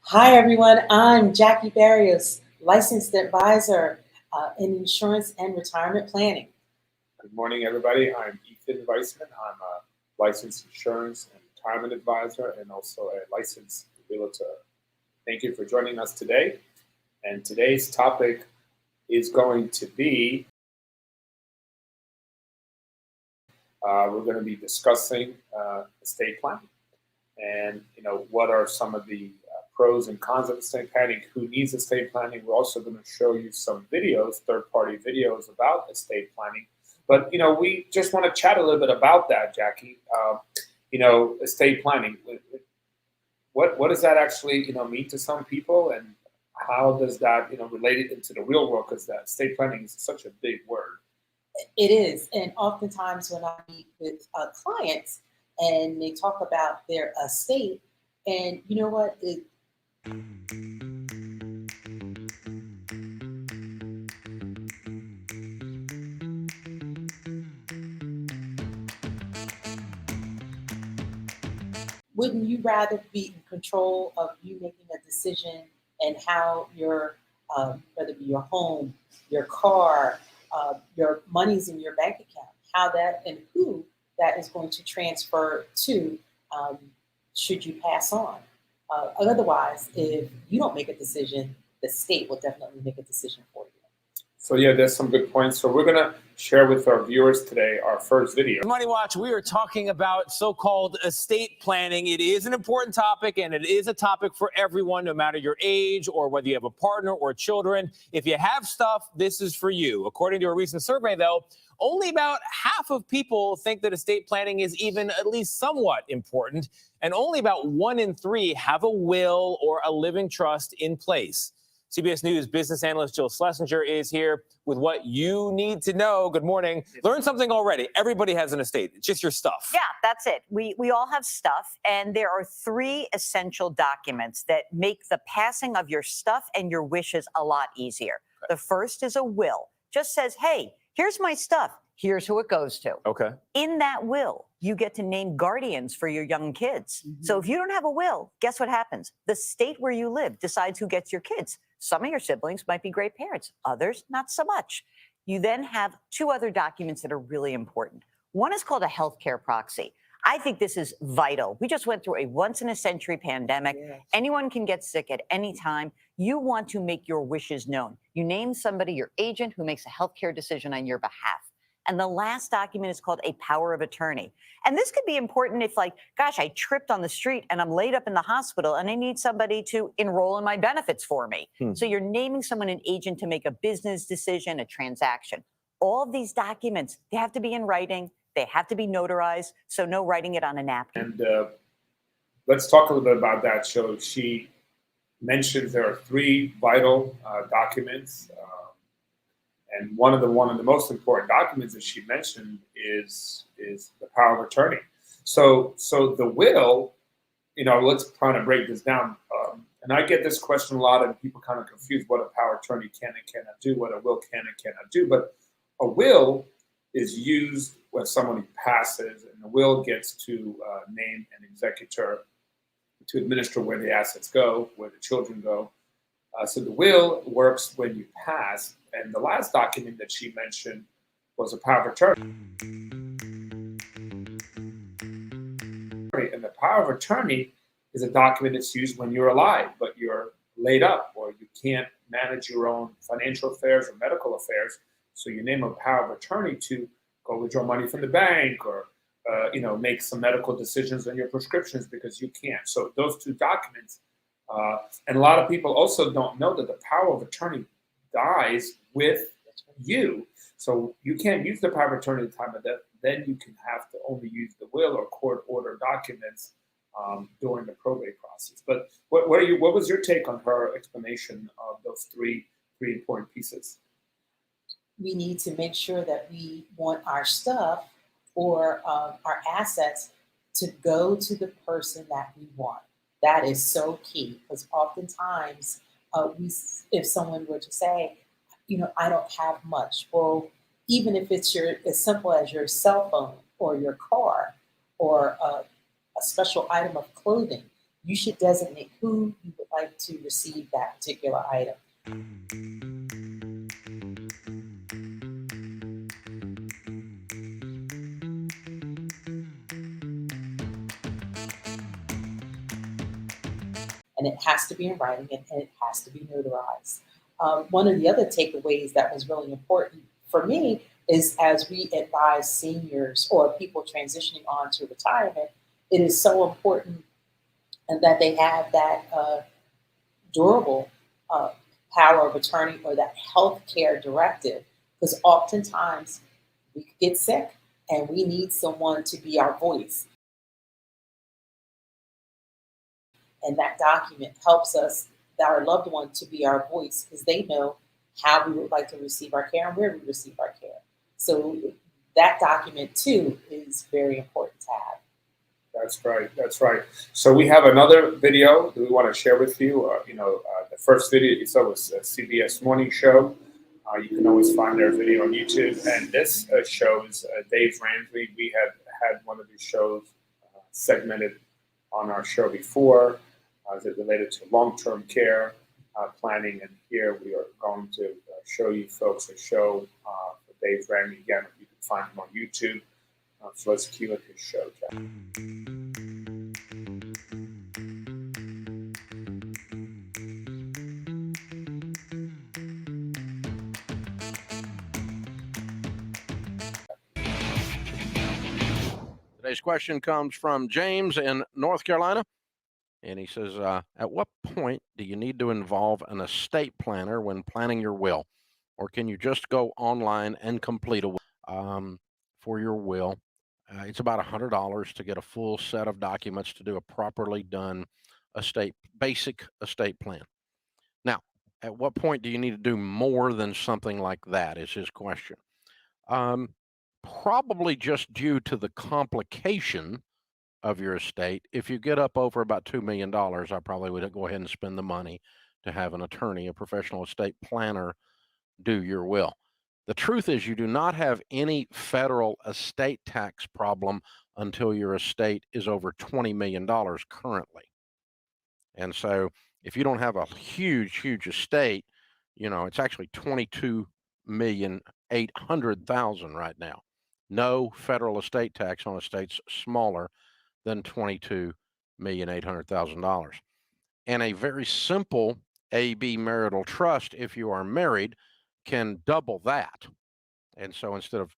Hi, everyone. I'm Jackie Barrios, licensed advisor in insurance and retirement planning. Good morning, everybody. I'm Ethan Weissman. I'm a licensed insurance and retirement advisor and also a licensed realtor. Thank you for joining us today. And today's topic is going to be we're going to be discussing estate planning and what are some of the pros and cons of estate planning, who needs estate planning. We're also going to show you some videos, third-party videos about estate planning. But we just want to chat a little bit about that, Jackie. Estate planning. What does that actually mean to some people, and how does that relate it into the real world? Because that estate planning is such a big word. It is. And oftentimes when I meet with clients and they talk about their estate, and you know what? Wouldn't you rather be in control of you making a decision and how whether it be your home, your car, your money's in your bank account, how that and who that is going to transfer to um, should you pass on? Otherwise, if you don't make a decision, the state will definitely make a decision for you. So yeah, there's some good points. So we're going to share with our viewers today our first video. Money Watch, we are talking about so-called estate planning. It is an important topic, and it is a topic for everyone, no matter your age or whether you have a partner or children. If you have stuff, this is for you. According to a recent survey, though, only about half of people think that estate planning is even at least somewhat important, and only about 1 in 3 have a will or a living trust in place. CBS News business analyst Jill Schlesinger is here with what you need to know. Good morning. Learn something already. Everybody has an estate. It's just your stuff. Yeah, that's it. We all have stuff, and there are 3 essential documents that make the passing of your stuff and your wishes a lot easier. Okay. The first is a will. Just says, hey, here's my stuff. Here's who it goes to. Okay. In that will, you get to name guardians for your young kids. Mm-hmm. So if you don't have a will, guess what happens? The state where you live decides who gets your kids. Some of your siblings might be great parents, others not so much. You then have 2 other documents that are really important. One is called a healthcare proxy. I think this is vital. We just went through a once-in-a-century pandemic. Yes. Anyone can get sick at any time. You want to make your wishes known. You name somebody, your agent, who makes a healthcare decision on your behalf. And the last document is called a power of attorney. And this could be important if, like, gosh, I tripped on the street and I'm laid up in the hospital and I need somebody to enroll in my benefits for me. So you're naming someone an agent to make a business decision, a transaction. All of these documents, they have to be in writing. They have to be notarized. So no writing it on a napkin. And let's talk a little bit about that. So she mentions there are 3 vital documents. And one of the most important documents that she mentioned is the power of attorney. So the will, let's kind of break this down. And I get this question a lot, and people kind of confuse what a power of attorney can and cannot do, what a will can and cannot do. But a will is used when someone passes, and the will gets to name an executor to administer where the assets go, where the children go. So the will works when you pass. And the last document that she mentioned was a power of attorney. And the power of attorney is a document that's used when you're alive, but you're laid up, or you can't manage your own financial affairs or medical affairs. So you name a power of attorney to go withdraw money from the bank, or make some medical decisions on your prescriptions because you can't. So those 2 documents. And a lot of people also don't know that the power of attorney dies with you. So you can't use the power of attorney at the time of death. Then you can have to only use the will or court order documents during the probate process. But what was your take on her explanation of those three important pieces? We need to make sure that we want our stuff or our assets to go to the person that we want. That is so key, because oftentimes if someone were to say, I don't have much, well, even if it's as simple as your cell phone or your car or a special item of clothing, you should designate who you would like to receive that particular item. And it has to be in writing, and it has to be notarized. One of the other takeaways that was really important for me is, as we advise seniors or people transitioning on to retirement, it is so important and that they have that durable uh, power of attorney or that health care directive, because oftentimes we could get sick and we need someone to be our voice. And that document helps us, our loved one, to be our voice, because they know how we would like to receive our care and where we receive our care. So that document too is very important to have. That's right. That's right. So we have another video that we want to share with you. The first video you saw was a CBS Morning Show. You can always find their video on YouTube. And this show is Dave Ramsey. We had one of these shows segmented on our show before. Is it related to long-term care planning? And here we are going to show you folks a show for Dave Ramsey. Again, you can find him on YouTube. So let's cue in his show, Jack. Today's question comes from James in North Carolina. And he says, at what point do you need to involve an estate planner when planning your will? Or can you just go online and complete a will for your will? It's about $100 to get a full set of documents to do a properly done basic estate plan. Now, at what point do you need to do more than something like that is his question. Probably just due to the complication of your estate. If you get up over about $2 million, I probably would go ahead and spend the money to have an attorney, a professional estate planner, do your will. The truth is, you do not have any federal estate tax problem until your estate is over $20 million currently. And so if you don't have a huge estate, it's actually $22,800,000 right now. No federal estate tax on estates smaller than $22,800,000. And a very simple AB marital trust, if you are married, can double that. And so instead of,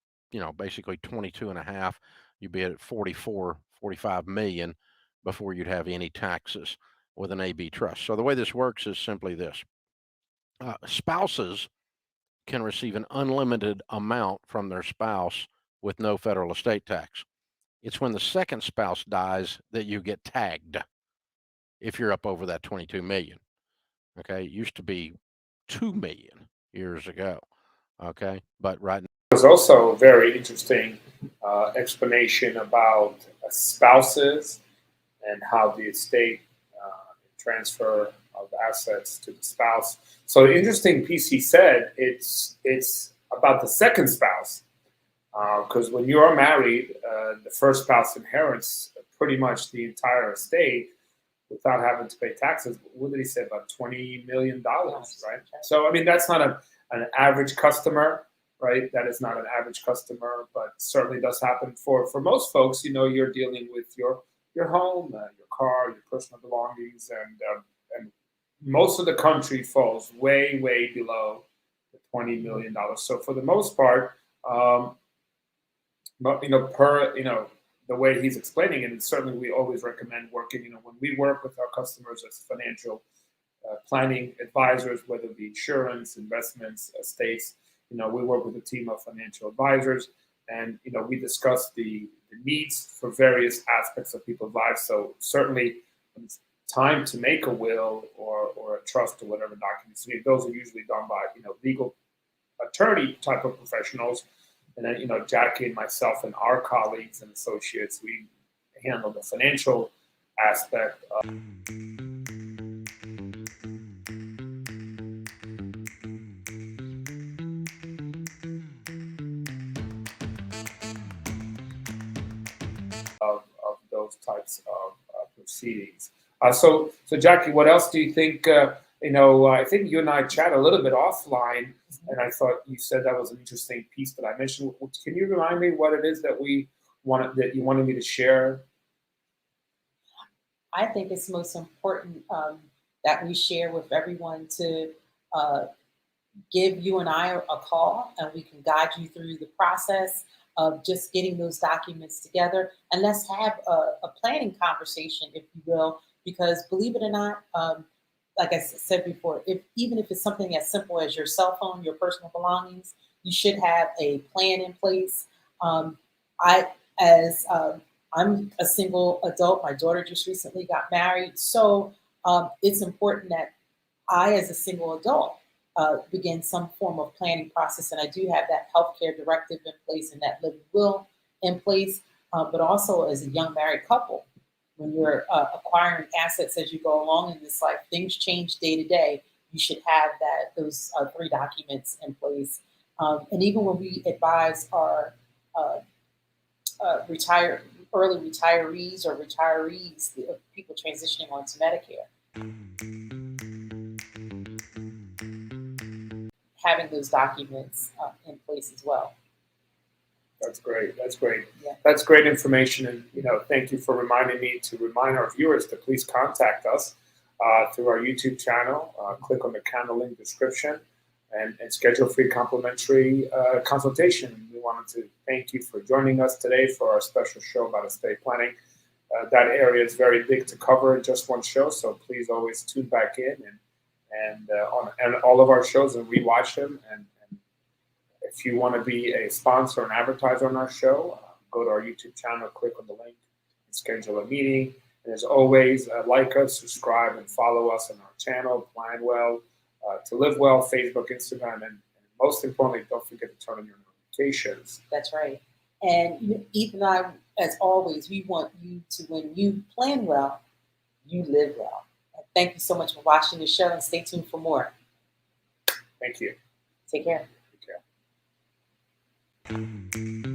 basically 22 and a half, you'd be at 44, 45 million before you'd have any taxes with an AB trust. So the way this works is simply this. Spouses can receive an unlimited amount from their spouse with no federal estate tax. It's when the second spouse dies that you get tagged if you're up over that 22 million. Okay, it used to be 2 million years ago. Okay, but right now. There's also a very interesting explanation about spouses and how the estate transfer of assets to the spouse. So the interesting piece he said, it's about the second spouse. Because when you are married, the first spouse inherits pretty much the entire estate without having to pay taxes. What did he say? About $20 million, right? So, I mean, that's not an average customer, right? That is not an average customer, but certainly does happen for most folks. You're dealing with your home, your car, your personal belongings, and most of the country falls way below the $20 million. So for the most part, but the way he's explaining it, and certainly we always recommend working. When we work with our customers as financial planning advisors, whether it be insurance, investments, estates, we work with a team of financial advisors, and we discuss the needs for various aspects of people's lives. So certainly, when it's time to make a will or a trust or whatever documents, those are usually done by legal attorney type of professionals. And then, Jackie and myself and our colleagues and associates, we handle the financial aspect of those types of proceedings. So Jackie, what else do you think? I think you and I chat a little bit offline, and I thought you said that was an interesting piece that I mentioned. Can you remind me what it is that you wanted me to share? I think it's most important that we share with everyone to uh, give you and I a call, and we can guide you through the process of just getting those documents together. And let's have a planning conversation, if you will, because believe it or not, like I said before, even if it's something as simple as your cell phone, your personal belongings, you should have a plan in place. Um, I, as I'm a single adult, my daughter just recently got married, so it's important that I, as a single adult, begin some form of planning process. And I do have that healthcare directive in place and that living will in place. But also, as a young married couple, when you're acquiring assets as you go along in this life, things change day to day. You should have those 3 documents in place. And even when we advise our uh, early retirees or retirees, the people transitioning onto Medicare, having those documents in place as well. That's great. That's great. Yeah. That's great information. And, thank you for reminding me to remind our viewers to please contact us through our YouTube channel. Click on the channel link description and schedule a free complimentary consultation. We wanted to thank you for joining us today for our special show about estate planning. That area is very big to cover in just one show, so please always tune back in and on all of our shows and rewatch them. And if you want to be a sponsor and advertiser on our show, go to our YouTube channel, click on the link, and schedule a meeting. And as always, like us, subscribe, and follow us on our channel, Plan Well, to Live Well, Facebook, Instagram, and most importantly, don't forget to turn on your notifications. That's right. And Ethan and I, as always, we want you to, when you plan well, you live well. And thank you so much for watching the show, and stay tuned for more. Thank you. Take care. Take care.